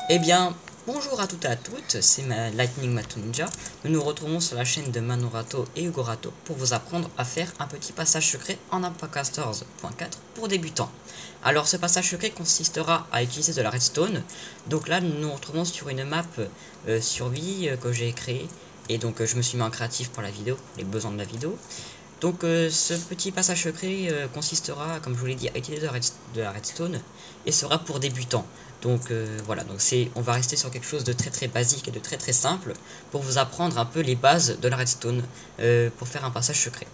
Eh bien, bonjour à toutes et à toutes, c'est Lightning Mato Ninja. Nous nous retrouvons sur la chaîne de Manurato et Ugorato pour vous apprendre à faire un petit passage secret en Appacasters.4 pour débutants. Alors, ce passage secret consistera à utiliser de la redstone. Donc là, nous nous retrouvons sur une map survie que j'ai créée. Et donc, je me suis mis en créatif pour la vidéo, pour les besoins de la vidéo. Donc ce petit passage secret consistera, comme je vous l'ai dit, à utiliser de la redstone et sera pour débutants. Donc voilà, donc on va rester sur quelque chose de très très basique et de très très simple pour vous apprendre un peu les bases de la redstone pour faire un passage secret.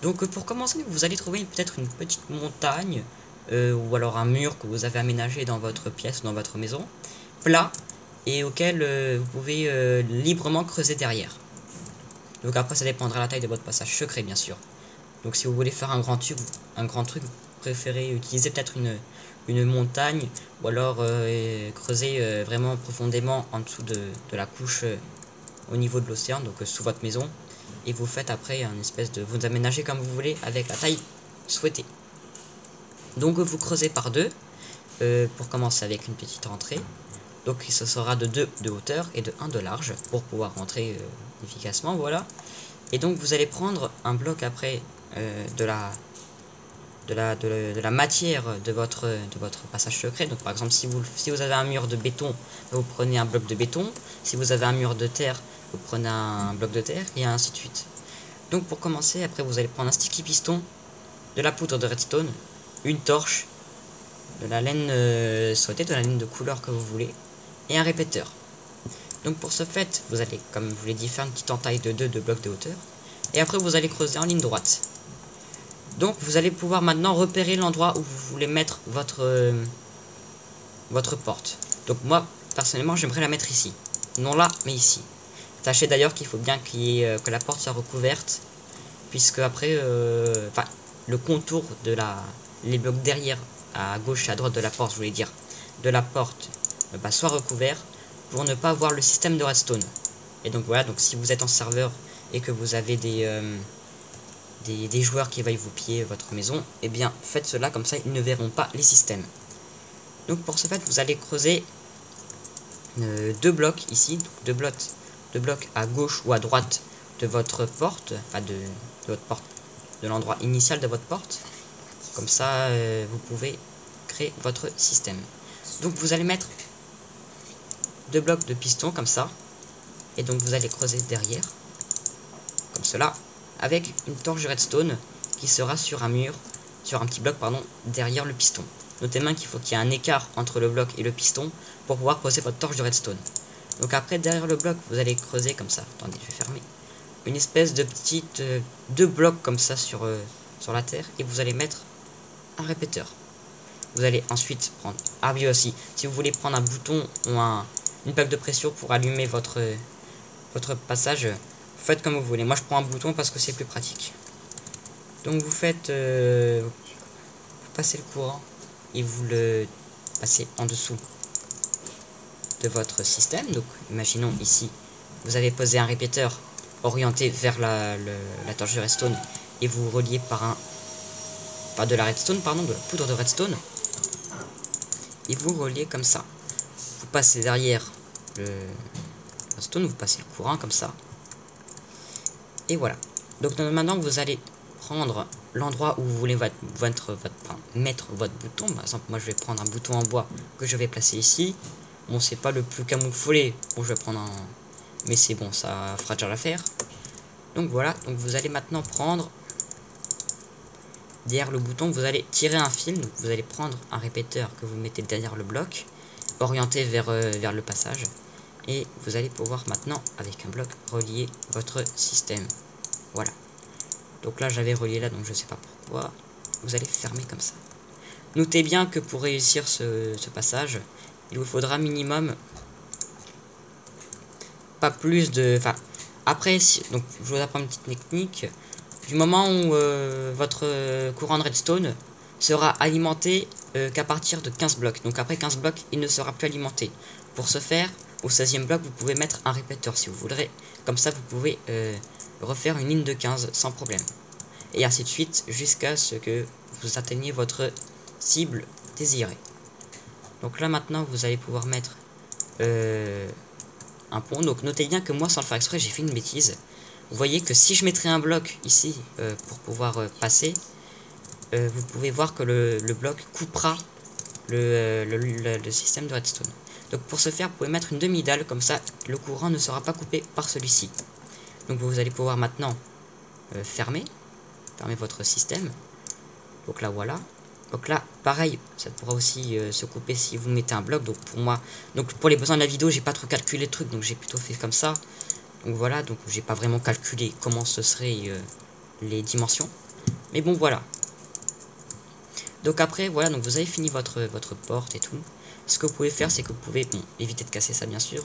Donc pour commencer, vous allez trouver peut-être une petite montagne ou alors un mur que vous avez aménagé dans votre pièce ou dans votre maison, plat et auquel vous pouvez librement creuser derrière. Donc après ça dépendra de la taille de votre passage secret bien sûr. Donc si vous voulez faire un grand truc, vous préférez utiliser peut-être une montagne ou alors creuser vraiment profondément en dessous de la couche au niveau de l'océan, donc sous votre maison. Et vous faites après un espèce de... vous aménagez comme vous voulez avec la taille souhaitée. Donc vous creusez par deux pour commencer avec une petite entrée. Donc ce sera de 2 de hauteur et de 1 de large pour pouvoir rentrer efficacement, voilà. Et donc vous allez prendre un bloc après de la matière de votre passage secret. Donc par exemple si vous avez un mur de béton, vous prenez un bloc de béton. Si vous avez un mur de terre, vous prenez un bloc de terre et ainsi de suite. Donc pour commencer, après vous allez prendre un sticky piston, de la poudre de redstone, une torche, de la laine souhaitée, de la laine de couleur que vous voulez, et un répéteur. Donc pour ce fait, vous allez, comme je vous l'ai dit, faire une petite entaille de 2 blocs de hauteur. Et après vous allez creuser en ligne droite. Donc vous allez pouvoir maintenant repérer l'endroit où vous voulez mettre votre porte. Donc moi, personnellement, j'aimerais la mettre ici. Non là, mais ici. Sachez d'ailleurs qu'il faut bien que la porte soit recouverte. Puisque après, le contour de les blocs derrière, à gauche et à droite de la porte, je voulais dire, de la porte, soit recouvert pour ne pas voir le système de redstone. Et donc voilà, donc si vous êtes en serveur et que vous avez des joueurs qui veulent vous piller votre maison, et bien faites cela, comme ça ils ne verront pas les systèmes. Donc pour ce fait, vous allez creuser 2 blocs ici, deux blocs à gauche ou à droite de votre porte, de votre porte, de l'endroit initial de votre porte. Comme ça, vous pouvez créer votre système. Donc vous allez mettre 2 blocs de piston comme ça, et donc vous allez creuser derrière, comme cela, avec une torche redstone qui sera sur un mur, sur un petit bloc pardon, derrière le piston. Notez bien qu'il faut qu'il y ait un écart entre le bloc et le piston pour pouvoir poser votre torche de redstone. Donc après, derrière le bloc, vous allez creuser comme ça, attendez, je vais fermer, une espèce de petite 2 blocs comme ça sur la terre, et vous allez mettre un répéteur. Vous allez ensuite prendre, ah oui aussi, si vous voulez prendre un bouton ou une plaque de pression pour allumer votre passage, faites comme vous voulez. Moi je prends un bouton parce que c'est plus pratique. Donc vous faites, vous passez le courant et vous le passez en dessous de votre système. Donc imaginons ici, vous avez posé un répéteur orienté vers la torche de redstone et vous reliez pas de la redstone, pardon, de la poudre de redstone, et vous reliez comme ça. Vous passez derrière le redstone, vous passez le courant comme ça. Et voilà. Donc maintenant vous allez prendre l'endroit où vous voulez mettre votre bouton. Par exemple, moi je vais prendre un bouton en bois que je vais placer ici. Bon, c'est pas le plus camouflé. Bon, je vais prendre un... mais c'est bon, ça fera déjà l'affaire. Donc voilà, donc vous allez maintenant prendre... derrière le bouton, vous allez tirer un fil. Donc vous allez prendre un répéteur que vous mettez derrière le bloc, orienté vers le passage. Et vous allez pouvoir maintenant, avec un bloc, relier votre système. Voilà. Donc là, j'avais relié là, donc je sais pas pourquoi. Vous allez fermer comme ça. Notez bien que pour réussir ce passage, il vous faudra minimum pas plus de... Enfin, après, donc je vous apprends une petite technique. Du moment où votre courant de redstone sera alimenté qu'à partir de 15 blocs. Donc après 15 blocs, il ne sera plus alimenté. Pour ce faire, au 16e bloc, vous pouvez mettre un répéteur si vous voudrez. Comme ça, vous pouvez refaire une ligne de 15 sans problème. Et ainsi de suite jusqu'à ce que vous atteigniez votre cible désirée. Donc là maintenant, vous allez pouvoir mettre un pont. Donc notez bien que moi, sans le faire exprès, j'ai fait une bêtise. Vous voyez que si je mettrais un bloc ici pour pouvoir passer, vous pouvez voir que le bloc coupera le système de redstone. Donc pour ce faire, vous pouvez mettre une demi-dalle, comme ça le courant ne sera pas coupé par celui-ci. Donc vous allez pouvoir maintenant fermer votre système. Donc là voilà. Donc là pareil, ça pourra aussi se couper si vous mettez un bloc. Donc pour moi, donc pour les besoins de la vidéo, j'ai pas trop calculé le truc, donc j'ai plutôt fait comme ça. Donc voilà, donc j'ai pas vraiment calculé comment ce serait les dimensions. Mais bon voilà. Donc après voilà, donc vous avez fini votre porte et tout. Ce que vous pouvez faire, c'est que vous pouvez, bon, éviter de casser ça bien sûr,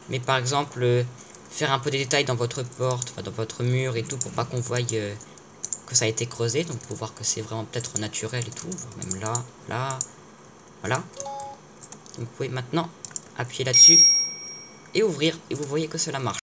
mais par exemple faire un peu des détails dans votre porte, enfin dans votre mur et tout, pour pas qu'on voie que ça a été creusé. Donc pour voir que c'est vraiment peut-être naturel et tout, même là, là, voilà. Donc vous pouvez maintenant appuyer là-dessus et ouvrir, et vous voyez que cela marche.